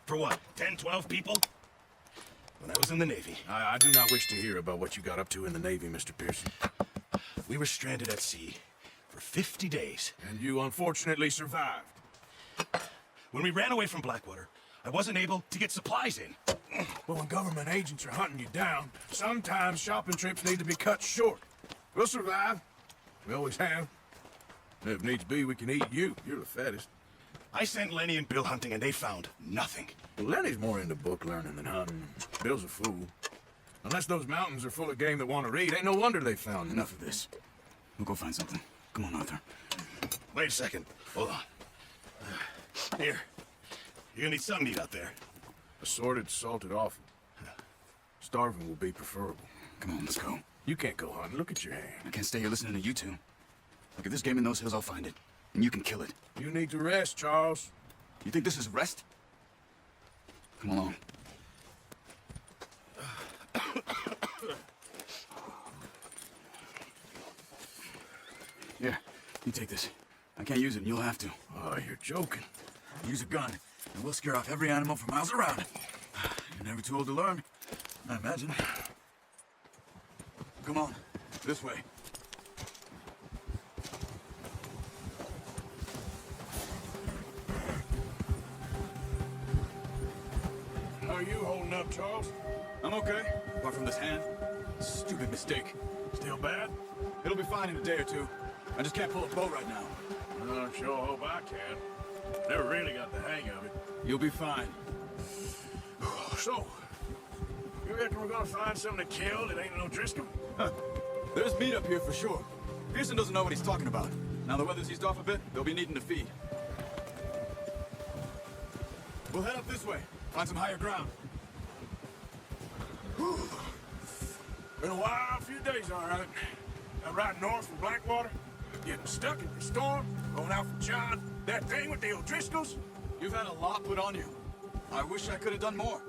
For what, 10, 12 people? When I was in the Navy. I do not wish to hear about what you got up to in the Navy, Mr. Pearson. We were stranded at sea for 50 days. And you unfortunately survived. When we ran away from Blackwater, I wasn't able to get supplies in. Well, when government agents are hunting you down, sometimes shopping trips need to be cut short. We'll survive. We always have. And if needs be, we can eat you. You're the fattest. I sent Lenny and Bill hunting, and they found nothing. Well, Lenny's more into book learning than hunting. Bill's a fool. Unless those mountains are full of game that want to read, ain't no wonder they found Enough of this. We'll go find something. Come on, Arthur. Wait a second. Hold on. Here. You're gonna need something to eat out there. Assorted, salted offal. Starving will be preferable. Come on, let's go. You can't go hunting. Look at your hand. I can't stay here listening to you two. Look, if there's game in those hills, I'll find it. And you can kill it. You need to rest, Charles. You think this is rest? Come along. Here, you take this. I can't use it, and you'll have to. Oh, you're joking. Use a gun, and we'll scare off every animal for miles around. You're never too old to learn, I imagine. Come on, this way. How are you holding up, Charles? I'm okay, apart from this hand. Stupid mistake. Still bad? It'll be fine in a day or two. I just can't pull a bow right now. I sure hope I can. Never really got the hang of it. You'll be fine. So, you reckon we're gonna find something to kill that ain't no Driscoll? Huh. There's meat up here for sure. Pearson doesn't know what he's talking about. Now the weather's eased off a bit, they'll be needing to feed. We'll head up this way. Find some higher ground. Whew. Been a wild few days, all right. That ride north from Blackwater, getting stuck in the storm, going out for John, that thing with the O'Driscolls. You've had a lot put on you. I wish I could have done more.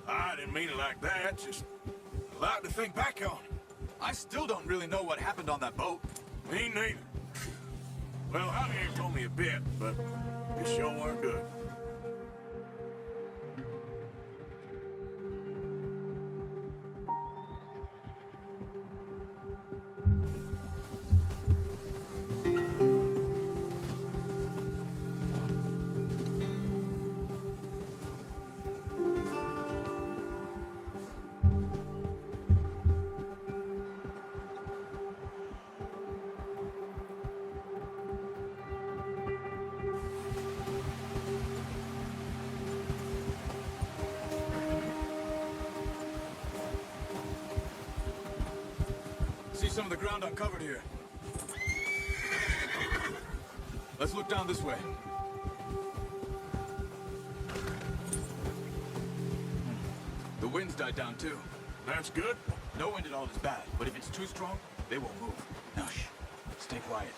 I didn't mean it like that, just a lot to think back on. I still don't really know what happened on that boat. Me neither. Well, Javier told me a bit, but it sure weren't good. See some of the ground uncovered here. Let's look down this way. The wind's died down too. That's good. No wind at all is bad, but if it's too strong, they won't move. Now shh, stay quiet.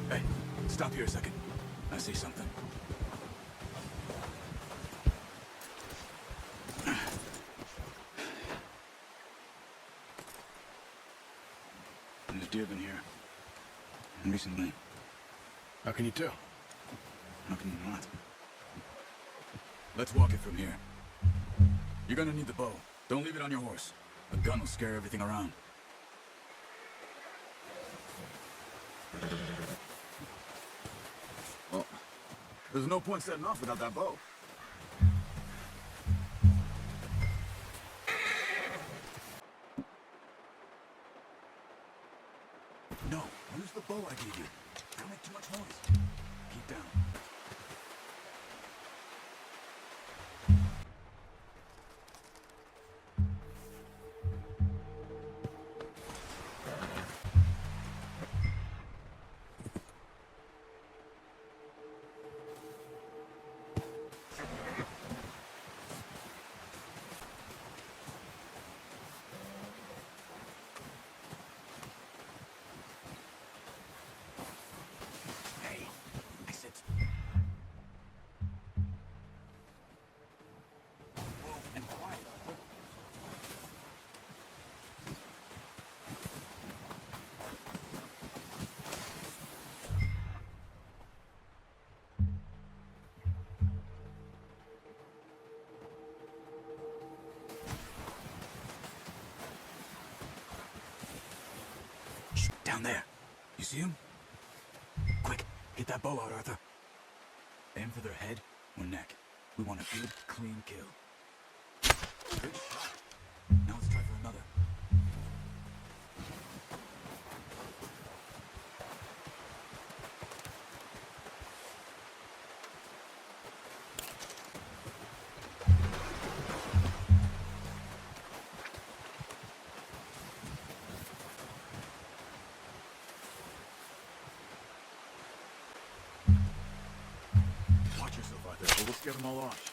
Hey, stop here a second. I see something. There's deer been here. Recently. How can you tell? How can you not? Let's walk it from here. You're gonna need the bow. Don't leave it on your horse. A gun will scare everything around. Well, there's no point setting off without that bow. No, use the bow I gave you. Don't make too much noise. Keep down. Down there. You see him? Quick, get that bow out, Arthur. Aim for their head or neck. We want a good, clean kill. Good shot. Now let's try for another. Watch yourself out there, or we'll scare them all off.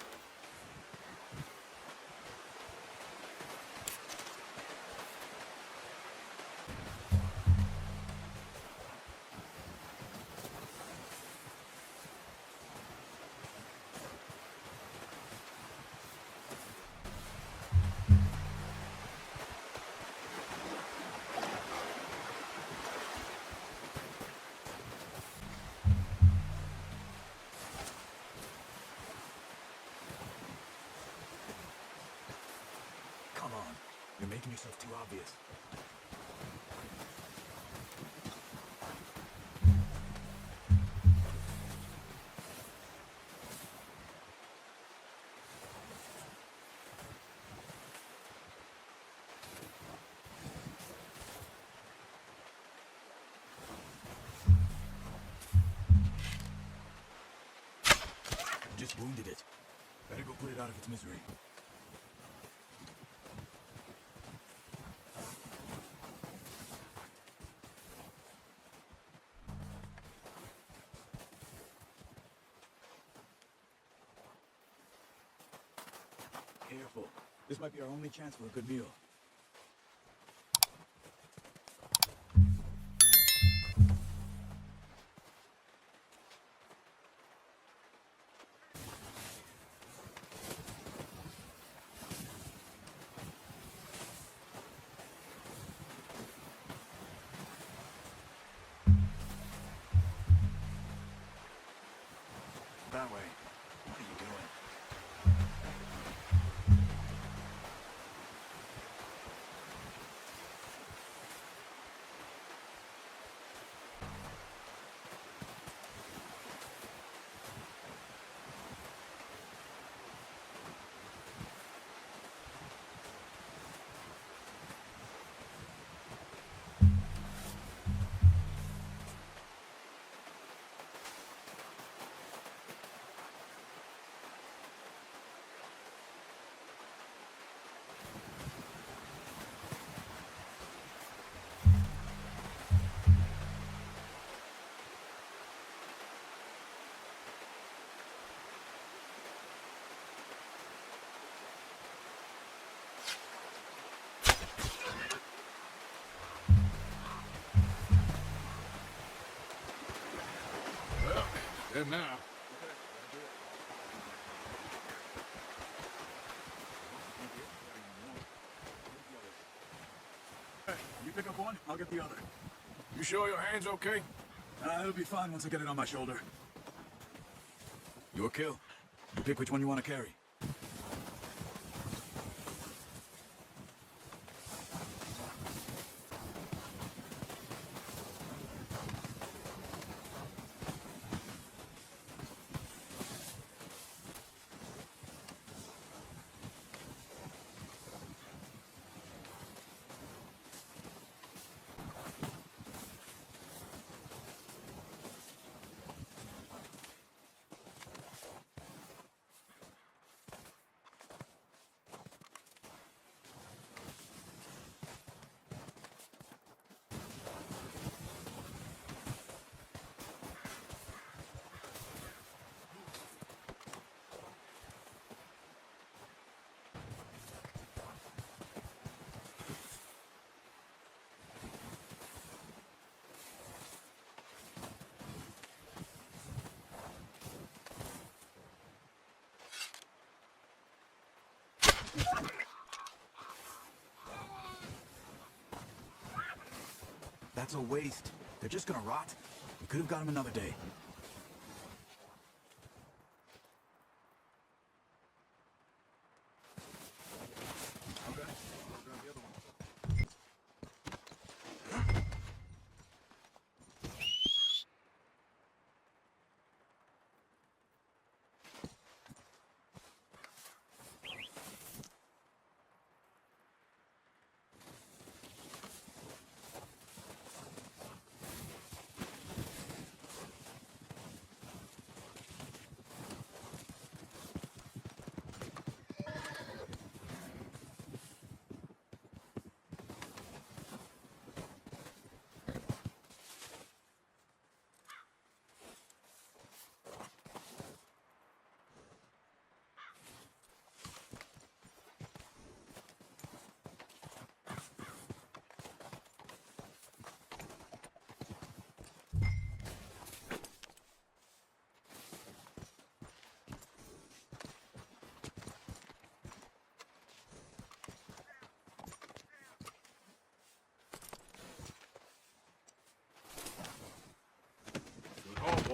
Come on, you're making yourself too obvious. Just wounded it. Better go put it out of its misery. Careful. This might be our only chance for a good meal. That way. What are you doing? Well, them now. You pick up one, I'll get the other. You sure your hand's okay? It'll be fine once I get it on my shoulder. Your kill. You pick which one you want to carry. That's a waste. They're just gonna rot. We could have got them another day.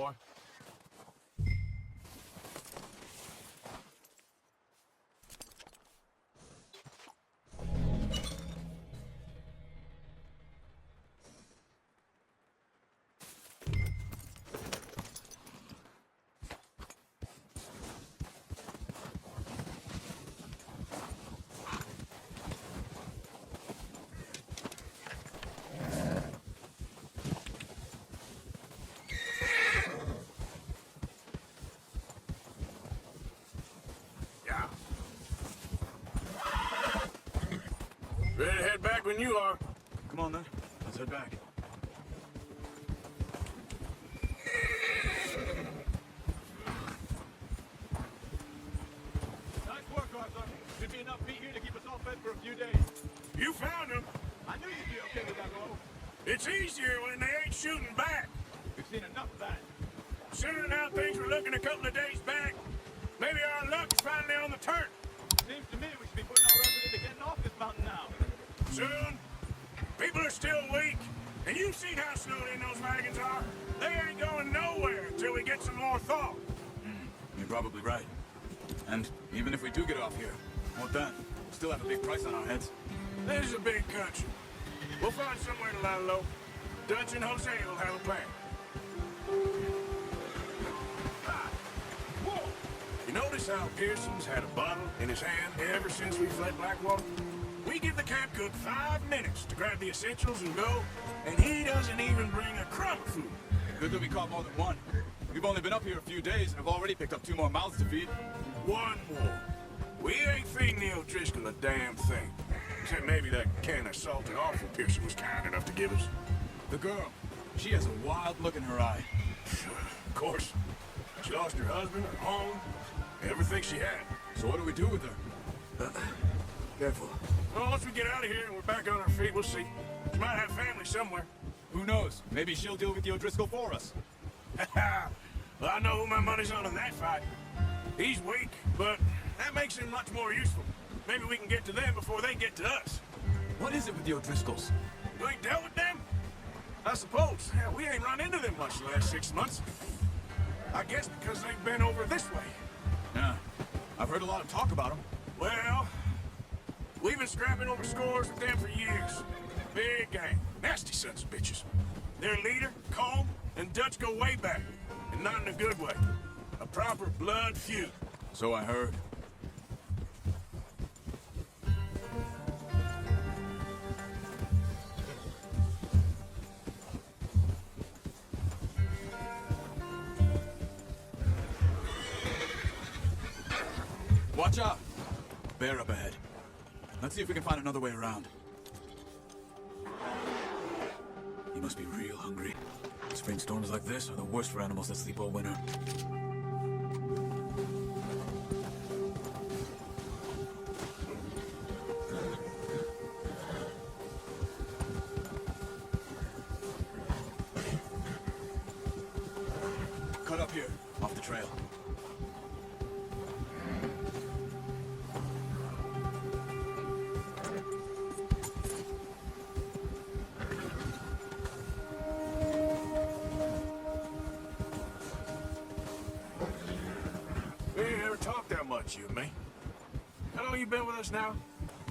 boy. Ready to head back when you are. Come on then. Let's head back. Nice work, Arthur. Should be enough meat here to keep us all fed for a few days. You found him. I knew you'd be okay with that, Lo. It's easier when they ain't shooting back. We've seen enough of that. Considering how things were looking a couple of days back, maybe our luck is finally on the turn. Seems to me we should be putting our effort into getting off this mountain now. Soon. People are still weak, and you've seen how snowed in those wagons are. They ain't going nowhere until we get some more thaw. You're probably right. And even if we do get off here, what then? Still have a big price on our heads. This is a big country. We'll find somewhere to lie low. Dutch and Jose will have a plan. Ah, whoa! You notice how Pearson's had a bottle in his hand ever since we fled Blackwater? We give the camp cook 5 minutes to grab the essentials and go, and he doesn't even bring a crumb of food. Good that we caught more than one. We've only been up here a few days and have already picked up 2 more mouths to feed. One more. We ain't feeding the O'Driscoll a damn thing. Except maybe that can of salted offal Pearson was kind enough to give us. The girl, she has a wild look in her eye. Of course. She lost her husband, her home, everything she had. So what do we do with her? Careful. Well, once we get out of here and we're back on our feet, we'll see. She might have family somewhere. Who knows? Maybe she'll deal with the O'Driscoll for us. Well, I know who my money's on in that fight. He's weak, but that makes him much more useful. Maybe we can get to them before they get to us. What is it with the O'Driscolls? You ain't dealt with them? I suppose. Yeah, we ain't run into them much the last 6 months. I guess because they've been over this way. Yeah, I've heard a lot of talk about them. Well, we've been scrapping over scores with them for years. Big gang. Nasty sons of bitches. Their leader, Colm, and Dutch go way back. And not in a good way. A proper blood feud. So I heard. Watch out! Bear up ahead. Let's see if we can find another way around. He must be real hungry. Spring storms like this are the worst for animals that sleep all winter. Cut up here, off the trail. We ain't ever talked that much, you and me. How long you been with us now?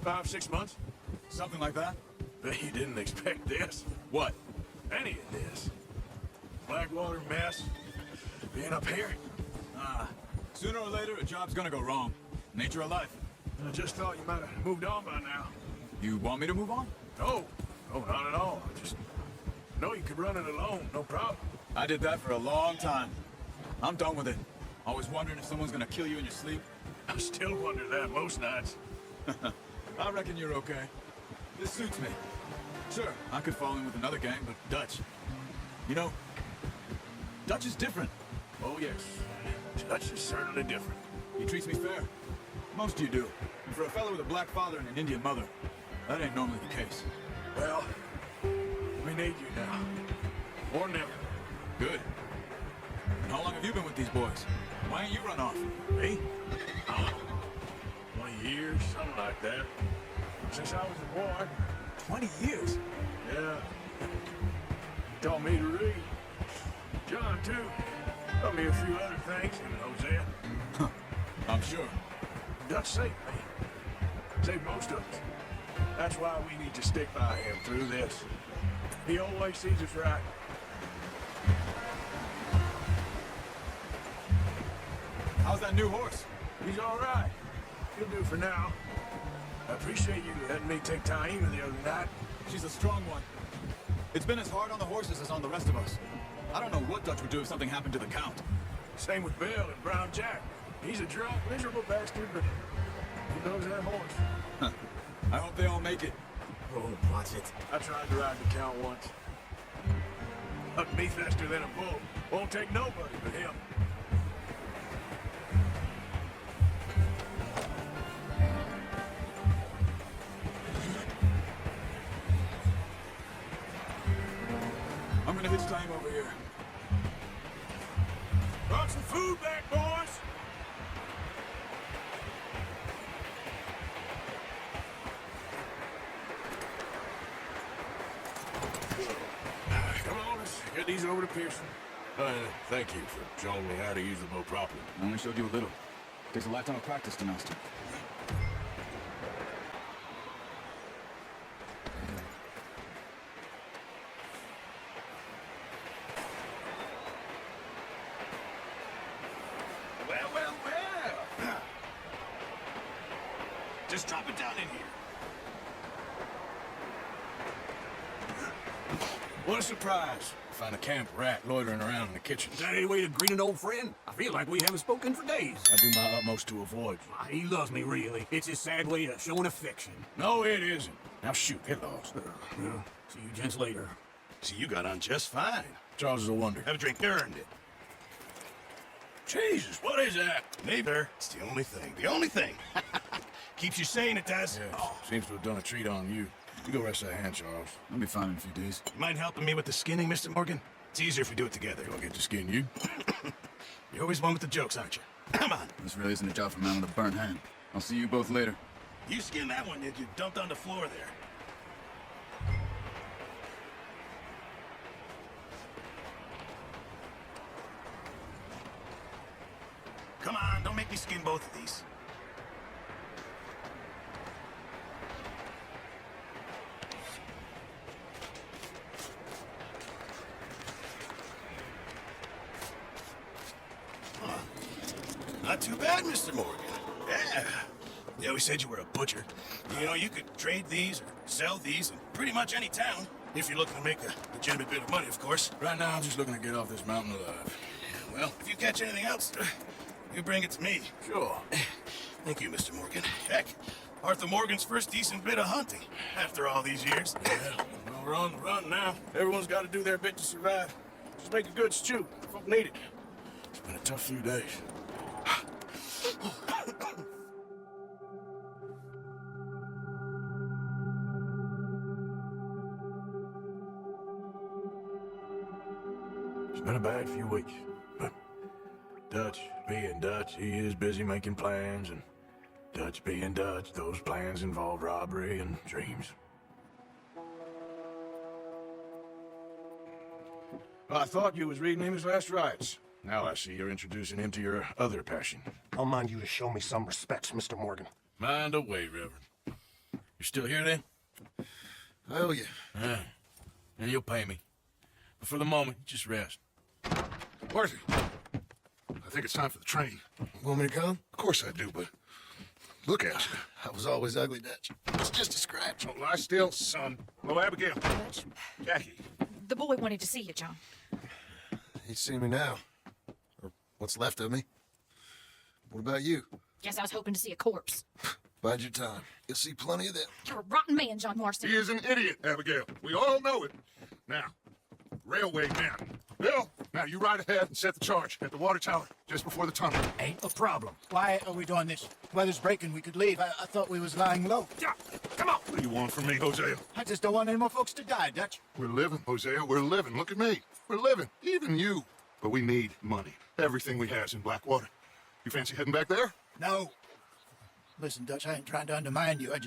5, 6 months? Something like that? Bet you didn't expect this. What? Any of this. Blackwater mess. Being up here. Sooner or later, a job's gonna go wrong. Nature of life. I just thought you might have moved on by now. You want me to move on? No. No, not at all. I just know you could run it alone, no problem. I did that for a long time. I'm done with it. Always wondering if someone's gonna kill you in your sleep. I still wonder that most nights. I reckon you're okay. This suits me. Sure, I could fall in with another gang, but Dutch. You know, Dutch is different. Oh, yes. Dutch is certainly different. He treats me fair. Most you do. And for a fellow with a black father and an Indian mother, that ain't normally the case. Well, we need you now. Or never. Good. And how long have you been with these boys? Why ain't you run off? Me? Oh, 20 years, something like that. Since I was a boy. 20 years? Yeah. Taught me to read. John, too. Probably a few other things, Hosea. I'm sure. Dutch saved me. Saved most of us. That's why we need to stick by him through this. He always sees us right. How's that new horse? He's all right. He'll do for now. I appreciate you letting me take Taima the other night. She's a strong one. It's been as hard on the horses as on the rest of us. I don't know what Dutch would do if something happened to the Count. Same with Bill and Brown Jack. He's a drunk, miserable bastard, but he knows that horse. I hope they all make it. Oh, watch it. I tried to ride the Count once. Up me faster than a bull. Won't take nobody but him. I'm gonna hitch time over here. Brought some food back, boys. Come on, let's get these over to Pearson. Thank you for showing me how to use the bow properly. I only showed you a little. Takes a lifetime of practice to master. Well. Just drop it down in here. What a surprise. Find a camp rat loitering around in the kitchen. Is that any way to greet an old friend? I feel like we haven't spoken for days. I do my utmost to avoid you. He loves me, really. It's his sad way of showing affection. No, it isn't. Now shoot, get lost. Well, see you gents later. See, you got on just fine. Charles is a wonder. Have a drink. You earned it. Jesus, what is that? Neighbor, it's the only thing. The only thing. Keeps you sane, it does. Yeah, seems to have done a treat on you. You go rest that hand, Charles. I'll be fine in a few days. You mind helping me with the skinning, Mr. Morgan? It's easier if we do it together. I'll get to skin you. You're always one with the jokes, aren't you? Come on. This really isn't a job for a man with a burnt hand. I'll see you both later. You skinned that one, did you? Dumped on the floor there. Come on, don't make me skin both of these. Not too bad, Mr. Morgan. Yeah. They always said you were a butcher. You know, you could trade these or sell these in pretty much any town. If you're looking to make a legitimate bit of money, of course. Right now, I'm just looking to get off this mountain alive. Well, if you catch anything else, you bring it to me. Sure. Thank you, Mr. Morgan. Heck, Arthur Morgan's first decent bit of hunting after all these years. Yeah, well, we're on the run now. Everyone's got to do their bit to survive. Just make a good stew. Folk need it. It's been a tough few days. It's been a bad few weeks, but Dutch being Dutch, he is busy making plans, and Dutch being Dutch, those plans involve robbery and dreams. Well, I thought you was reading him his last rites. Now I see you're introducing him to your other passion. I'll mind you to show me some respect, Mr. Morgan. Mind away, Reverend. You still here then? I owe you. Yeah. And you'll pay me. But for the moment, just rest. Marty, I think it's time for the train. Want me to come? Of course I do, but look at you. I was always ugly, Dutch. It's just a scratch. Don't lie still, son. Hello, Abigail. Jackie. The boy wanted to see you, John. He's seen me now. Or what's left of me. What about you? Guess I was hoping to see a corpse. Bide your time. You'll see plenty of them. You're a rotten man, John Marston. He is an idiot, Abigail. We all know it. Now, railway man. Bill, now you ride ahead and set the charge at the water tower just before the tunnel. Ain't a problem. Why are we doing this? Weather's breaking. We could leave. I thought we was lying low. Yeah, come on. What do you want from me, Hosea? I just don't want any more folks to die, Dutch. We're living, Hosea. We're living. Look at me. We're living. Even you. But we need money. Everything we has in Blackwater. You fancy heading back there? No. Listen, Dutch, I ain't trying to undermine you. I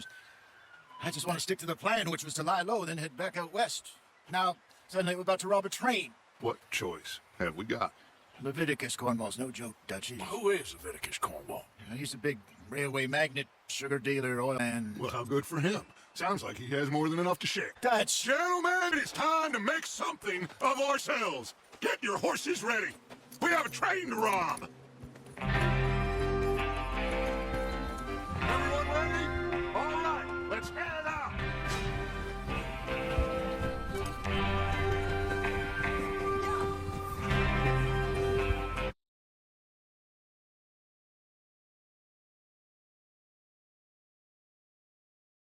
just want to stick to the plan, which was to lie low, then head back out west. Now, suddenly we're about to rob a train. What choice have we got? Leviticus Cornwall's no joke, Dutch. Who is Leviticus Cornwall? He's a big railway magnate, sugar dealer, oil man. Well, how good for him. Sounds like he has more than enough to share. Dutch! Gentlemen, it's time to make something of ourselves. Get your horses ready. We have a train to rob.